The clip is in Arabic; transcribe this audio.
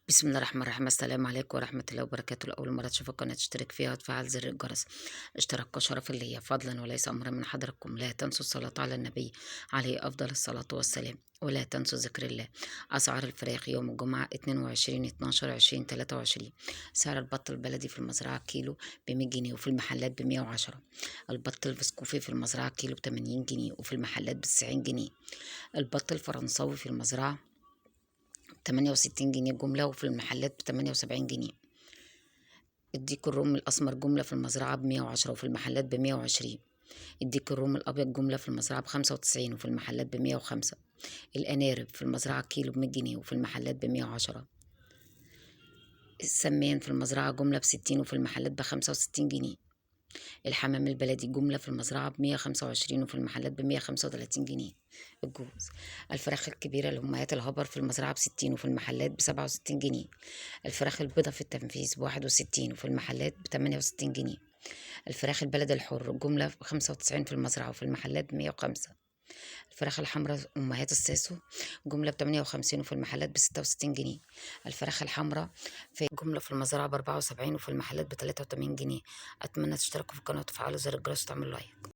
بسم الله الرحمن الرحيم. السلام عليكم ورحمة الله وبركاته. لأول مرة تشوف القناة اشترك فيها وتفعل زر الجرس. اشتراككم شرف ليا فضلا وليس أمرا من حضراتكم. لا تنسوا الصلاة على النبي عليه أفضل الصلاة والسلام، ولا تنسوا ذكر الله. أسعار الفراخ يوم الجمعة 22/12/2023. سعر البط البلدي في المزرعة كيلو ب100 جنيه وفي المحلات ب110. البط الفسكوفي في المزرعة كيلو ب80 جنيه وفي المحلات ب90 جنيه. البط الفرنساوي في المزرعة 68 جنيه جملة وفي المحلات ب78 جنيه. الديك الرومي الأسمر جملة في المزرعة ب110 وفي المحلات ب120. الديك الرومي الأبيض جملة في المزرعة ب95 وفي المحلات ب105. الأنارب في المزرعة كيلو ب100 جنيه وفي المحلات ب110. السمان في المزرعة جملة ب60 وفي المحلات ب65 جنيه. الحمام البلدي جملة في المزرعة ب125 وفي المحلات ب135 جنيه. الجوز. الفراخ الكبيرة لأمهات الهبر في المزرعة ب60 وفي المحلات ب67 جنيه. الفراخ البيضة في التنفيذ ب61 وفي المحلات ب68 جنيه. الفراخ البلد الحر جملة ب95 في المزرعة وفي المحلات ب105. الفراخ الحمراء أمهات الساسو جملة ب58 وفي المحلات ب66 جنيه. الفراخ الحمراء في جملة في المزرعة ب74 وفي المحلات ب83 جنيه. أتمنى تشتركوا في القناة وتفعلوا زر الجرس وتعملوا لايك.